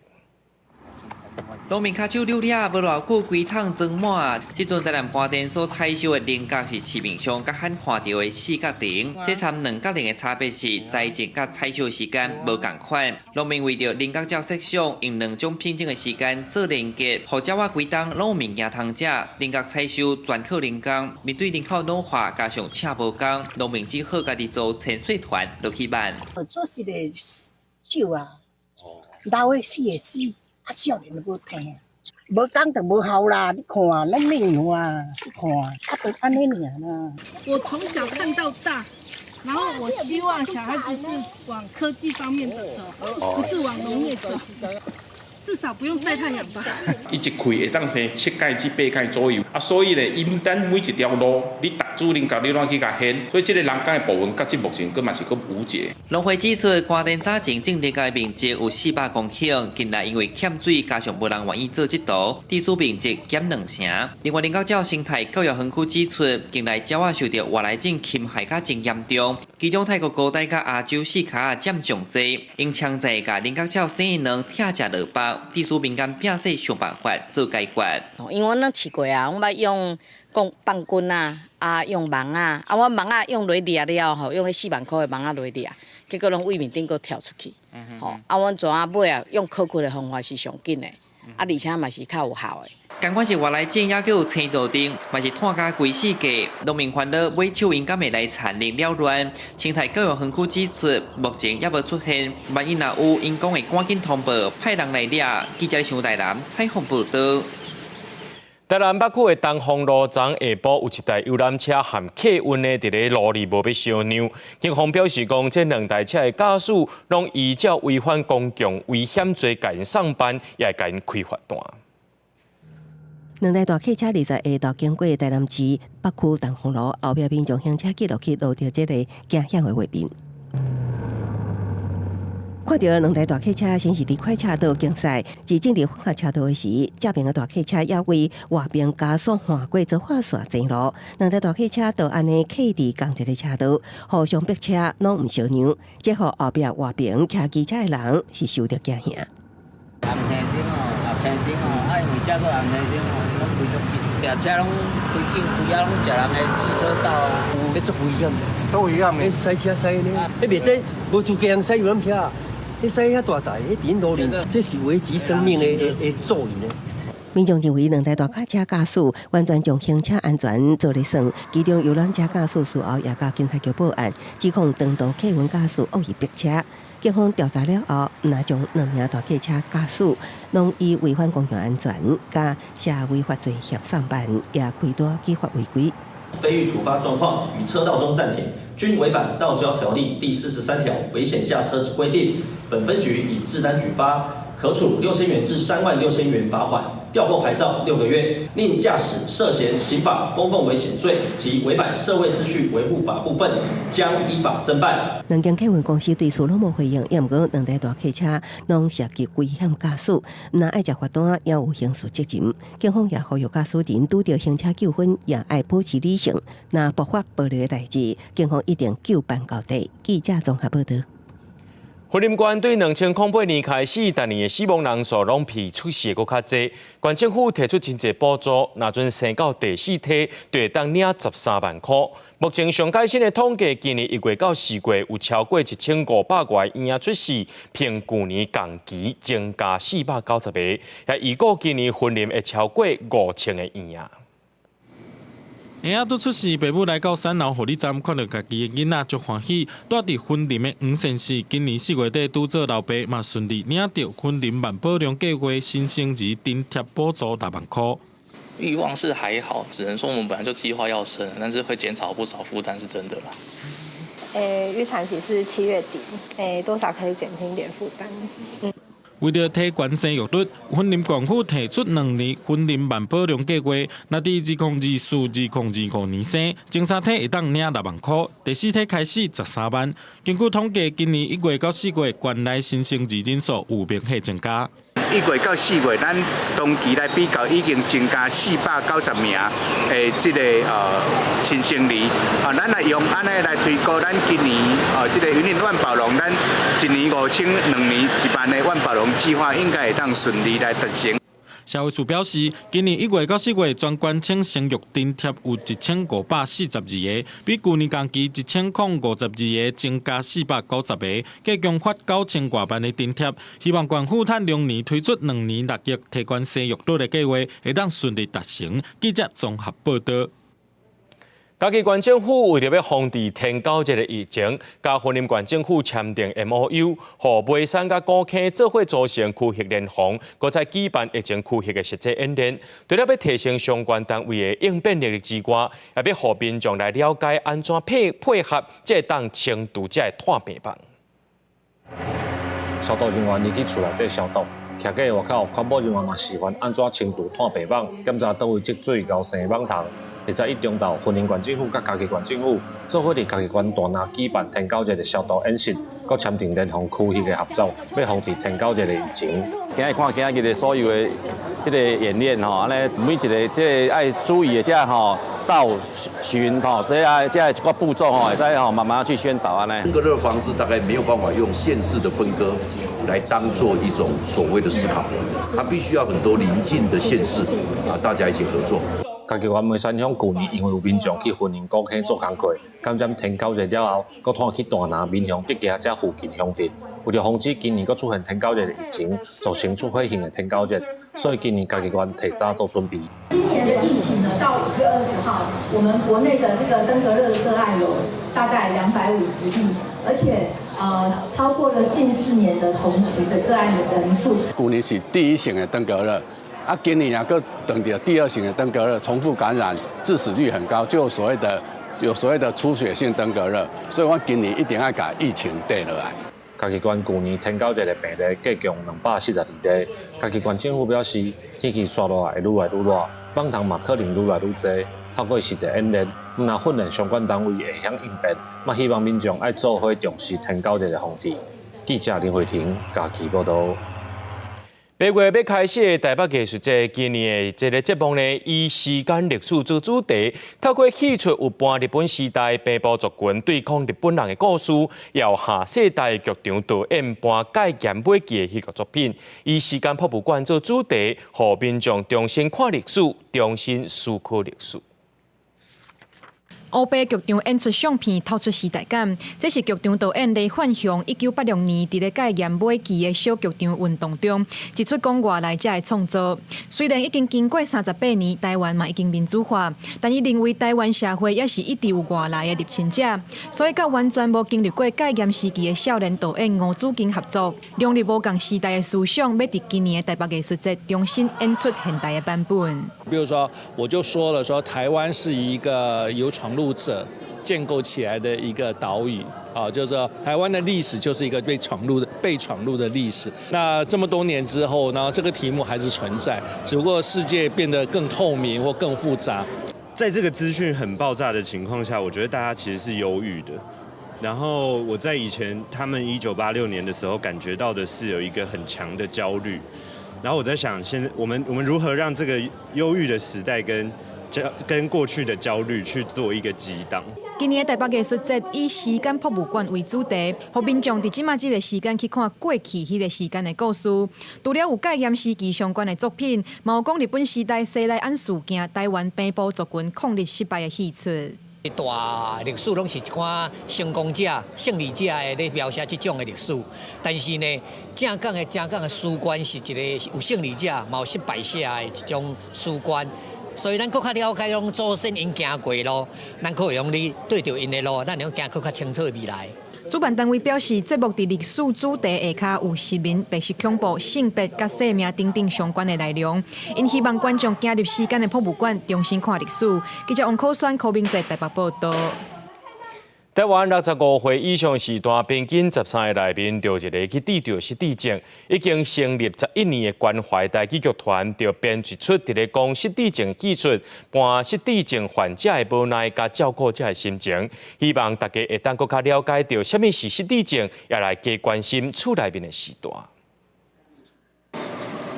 农民脚手溜俩，无偌久规桶装满。即阵台南关店所采收的菱角是市面上较罕看到的4角菱，这参2角菱的差别是栽种甲采收时间无同款。农民为着菱角鸟设想，用2种品种的时间做连结，互鸟仔规冬拢有物件通食。菱角采收全靠人工，面对人口老化，加上请无工，农民只好家己做潜水团落去办。做事的少啊，老的死的死。少年都无听，无讲就无效啦！你看，拢命啊！你看，就安尼尔啦。我从小看到大，然后我希望小孩子是往科技方面的走，不是往农业走。至少不用晒太阳吧。伊一开会当生7届至8届左右，所以咧，因咱每一条路，你搭主人甲你乱去甲掀，所以这个人工的部分，到至目前佫嘛是佫无解。农会指出，关店早前种地界面积有400公顷，近来因为欠水，加上无人愿意做这道，地属面积减2成。另外，菱角鸟生态教育园区指出，近来鸟仔受到外来种侵害较真严重，其中泰国高带甲亚洲4卡占上济，因强制甲菱角鸟生意人拆食落包。地属民间拼死想办法做解决。因为我咱试过啊，我捌用棒棍啊，用网啊，我网啊用雷掠了吼，用迄4万块的网啊雷掠，结果拢位面顶个跳出去。阮怎啊买啊？用科技的方法是上紧的。而且嘛是较有效的。甘管是外来种，也有青豆丁，嘛是探家规世界。农民烦恼买手因敢会来产林了乱，生态教育园区指出，目前也无出现，万一若有，因讲会赶紧通报，派人来抓。记者上台南采访报道。台南北区的东风路站下晡有一台游览车含客运的伫咧路里无要烧娘，警方表示讲，这两台车的驾驶拢依照违反公共危险罪，甲因上班，也会甲因开罚单。两台大客车20下昼经过台南市北区东风路后壁，民众行车记录器录到这个惊险的画面。看到两台大客车先是伫快车道竞赛，至正伫混合车道的时，这边的大客车也为外边加速换过做划线前路，两台大客车就安尼骑伫同一个车道，互相逼车拢唔相让，这互后壁外边骑机车的人是受到惊吓。红灯顶哦，红灯顶哦，因为遮个红灯顶哦，拢规个骑车拢规景规啊，拢食人的机车道啊，迄足危险，足危险的，驶车驶呢，迄袂使无自家人驶游览车。迄驶遐大台，迄顶路面，这是危及生命的作用呢。民众认为两台大卡车驾驶完全将行车安全做咧算，其中游览车驾驶事后也交警察局报案，指控长途客运驾驶恶意逼车。警方调查了后，若将两名大客车驾驶拢以违反公共安全、加社会法罪嫌上班，也开单依法违规。非遇突发状况与车道中暂停，均违反《道交条例》第43条危险驾车之规定。本分局以治单举发，可处6000元至36000元罚款，吊扣牌照6个月。另驾驶涉嫌刑法公共危险罪及违反社会秩序维护法部分，将依法侦办。两间客运公司对此拢无回应，也毋过两台大客车拢涉及危险驾驶，若爱食罚单，也有刑事责任。警方也呼吁驾驶人拄到行车纠纷，也爱保持理性。若爆发暴力的代志，警方一定救办到底。记者综合报道。云林县对2008年开始，逐年的死亡人数拢比出事搁较济。县政府提出真济补助，若准生到第4梯，就会当领13万块。目前上最新的统计，今年1月到4月有超过1500个婴仔出事，平去年同期增加490个，也预估今年云林会超过5000个婴仔。婴仔拄出世，爸母来到三楼护理站，看到家己的囡仔足欢喜。住伫云林的黄先生，今年4月底拄做老爸，嘛顺利领到云林万保量计划新生儿津贴补助6万块。欲望是还好，只能说我们本来就计划要生，但是会减少不少负担，是真的啦。预产期是7月底，多少可以减轻一点负担。为了提悬生育率，云林县府提出2年云林万保量计划，若伫2024-2025年生，前3梯会当领6万块，第4梯开始13万。根据统计，今年1月到4月，县内新生儿人数有明显增加。1月到4月，咱同期来比较，已经增加490名的这个新生儿。咱来用安尼来推估，咱今年这个云林万保量，咱1年5000，2年1万的万保量计划，应该会当顺利来达成。社会处表示，今年1月到4月，全县请生育津贴有1542个，比去年同期1052个增加490个，计共发9000多万的津贴。希望县府趁2年推出2年6亿提悬生育率的计划，会当顺利达成。记者综合报道。嘉义县政府为了要防治天狗节的疫情，甲云林县政府签订 MOU， 和梅山甲古坑做伙组成区域联防，搁再举办疫情区域的实际演练。除了要提升相关单位的应变能力之外，也要让民众来了解安怎配合，才当清除这炭病棒。消毒人员入去厝内底消毒，徛在外口，环保人员也示范安怎清除炭病棒，检查倒位积水、高生网虫。21中昼，云林县政府甲嘉义县政府做伙伫嘉义县大拿举办天狗节的消毒演习，佮签订联防区域的合作，要防治天狗节的疫情。今日看今日的所有的迄个演练吼，安尼每一个这爱注意的这吼倒巡吼，这一个步骤吼，会使吼慢慢去宣导安尼。分割的方式大概没有办法用县市的分割来当做一种所谓的思考，它必须要很多邻近的县市大家一起合作。嘉义县梅山乡去年因为有民众去云林古坑做工课，感染天狗热了后，佫拖去大拿民雄、德家这附近乡镇。为了防止今年佫出现天狗热的疫情，造成出血性的天狗热，所以今年家己馆提早做准备。今年的疫情呢，到5月20号，我们国内的这个登革热的个案有大概250例，而且超过了近4年的同期的个案的人数。去年是第1型的登革热，今年又等到第2型的登革热，重复感染，致死率很高，就有所谓的出血性登革热，所以我今年一定要把疫情带落来。家己馆去年天狗节的病例计共242例，家己馆政府表示，天气刷落来会愈来愈热，放糖嘛可能愈来愈多。透过实际演练，那训练相关单位会晓应变，嘛希望民众爱做好重视天狗节的风气。记者林慧婷家己报道。8月要开始的台北艺术节，今年的这个节目呢，以时间历史做主题，透过戏出有关日本时代平埔族群对抗日本人的故事，也有下世代剧场导演搬改咸尾记的戏剧作品，以时间博物馆做主题，让民众重新看历史，重新思考历史。乌白剧场演出相片透出时代感，这是剧场导演李焕雄1986年伫咧改盐尾记的小剧场运动中，一出讲外来者的创作。虽然已经经过38年，台湾嘛已经民主化，但伊认为台湾社会也是一直有外来的入侵者，所以甲完全无经历过戒严时期的少年导演吴子敬合作，融入无共时代的思想，要伫今年的台北艺术节重新演出现代的版本。比如说，我就说了，台湾是一个有闯入者建构起来的一个岛屿啊，就是说台湾的历史就是一个被闯入的历史。那这么多年之后呢，这个题目还是存在，只不过世界变得更透明或更复杂。在这个资讯很爆炸的情况下，我觉得大家其实是忧郁的。然后我在以前他们1986年的时候感觉到的是有一个很强的焦虑。然后我在想，现在我们如何让这个忧郁的时代跟过去的焦虑去做一个激荡。今年的台北艺术节以时间博物馆为主题，让民众伫即马这个时间去看过去迄个时间的故事。除了有戒严时期相关的作品，嘛有讲日本时代西来安事件、台湾平埔族群抗日失败的戏出。大历史拢是一款成功者、胜利者的咧描写这种的历史，但是呢，正港的史观是一个有胜利者、嘛有失败者的一种史观，所以咱更加了解拢祖先因行过路，咱可以用你对着因的路，咱用行更加清楚的未来。主办单位表示，节目伫历史主题下骹有实名、白色恐怖、性别、甲生命等等相关的内容。因希望观众走入时间的博物馆，重新看历史。记者王可选、柯明哲台北报道。台湾65岁以上时段平均13个内面，就一个去治疗失智症。已经成立11年的关怀台语剧团，就编一出伫咧讲失智症技术，伴失智症患者的无奈甲照顾者的心情。希望大家会当更加了解到什么是失智症，也来加关心厝内面的时段。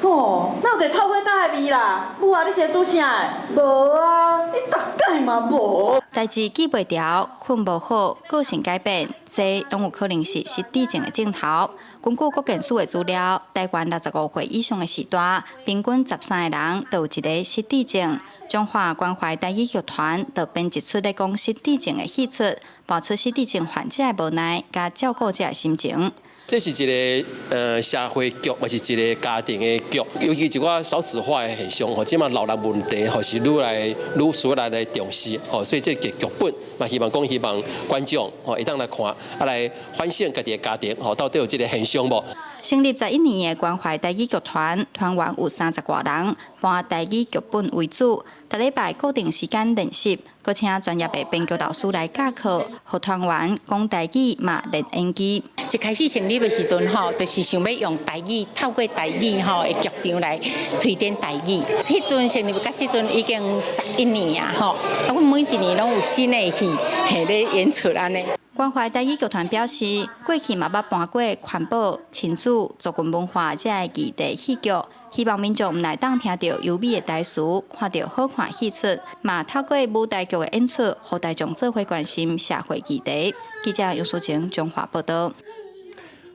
哦，哪有一个臭火大的味啦？母啊，你先煮啥？无啊，你逐摆嘛无。代志记袂牢，困无好，个性改变，这拢有可能是失智症的症头。根据国健署的资料，台湾65岁以上的时段，平均13个人都有一个失智症。中华关怀台语剧团就编一出咧讲失智症的戏出，播出失智症患者的无奈，甲照顾者的心情。这是一个社会剧，或是一个家庭的剧，尤其一寡少子化的现象，吼，即嘛老人问题，吼是愈需要来重视，吼，所以这个剧本嘛，希望观众吼会当来看，来反省家己的家庭，吼，到底有这个现象无？成立11年的关怀台语剧团，团员有30多人，以台语剧本为主，每礼拜固定时间练习，佮请专业的编剧老师来教课，和团员讲台语嘛练演技。一开始成立的时阵吼，就是想要用台语，透过台语吼的剧场来推展台语。迄阵成立到即阵已经11年啊，吼，啊，阮每一年拢有新的戏下咧演出安尼。关怀台语剧团表示，过去嘛捌搬过环保、亲子、族群文化这个议题戏剧，希望民众唔来当听到优美的台词，看到好看戏出，嘛透过舞台剧的演出，互大众做伙关心社会议题。记者杨淑晴中华报道。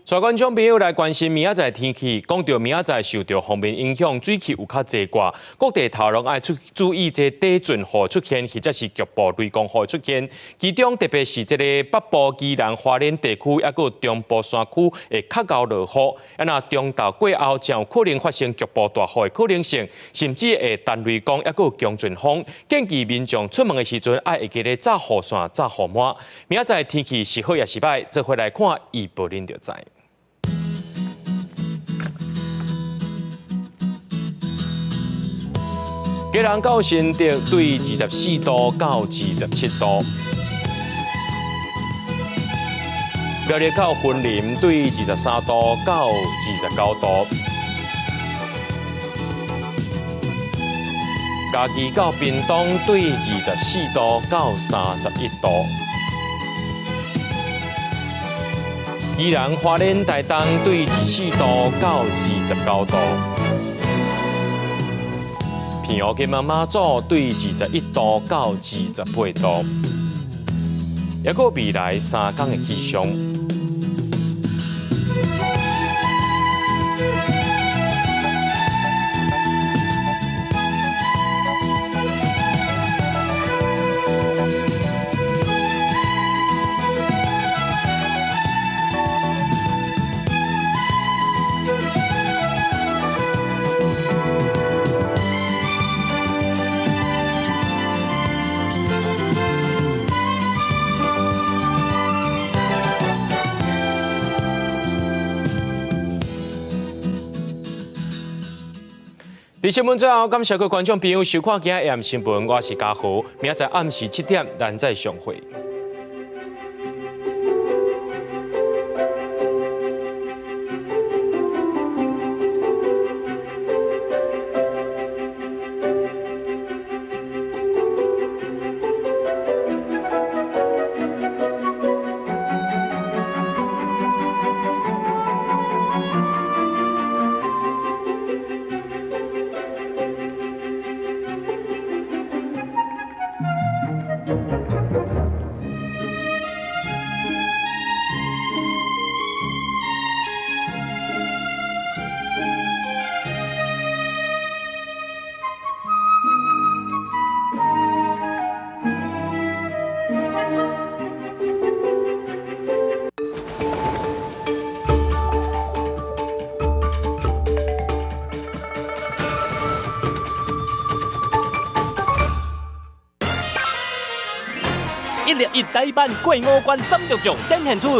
所以观众朋友来关心明仔载天气，讲到明仔载受到锋面影响，水汽有较济挂，各地头拢爱注意这低准雨出现，或者是局部雷公雨出现。其中特别是这个北部、宜兰花莲地区，还有中部山区会较高落雨。那中昼过后，将有可能发生局部大雨的可能性，甚至会弹雷公，还有强阵风。建议民众出门的时阵，爱会记得扎雨伞、扎雨帽。明仔载天气是好也是歹，这回来看预报您就知。基隆到新竹对24度到27度，苗栗到云林对23度到29度，嘉义到屏东对24度到31度，宜兰花莲台东对14度到29度。平湖金门马祖对21度到28度，也个未来3天的气象。伫新闻最后，感谢各位观众朋友收看今日AM新闻，我是嘉豪，明仔载暗时7点咱再相会。101台版过5关斩六将展现出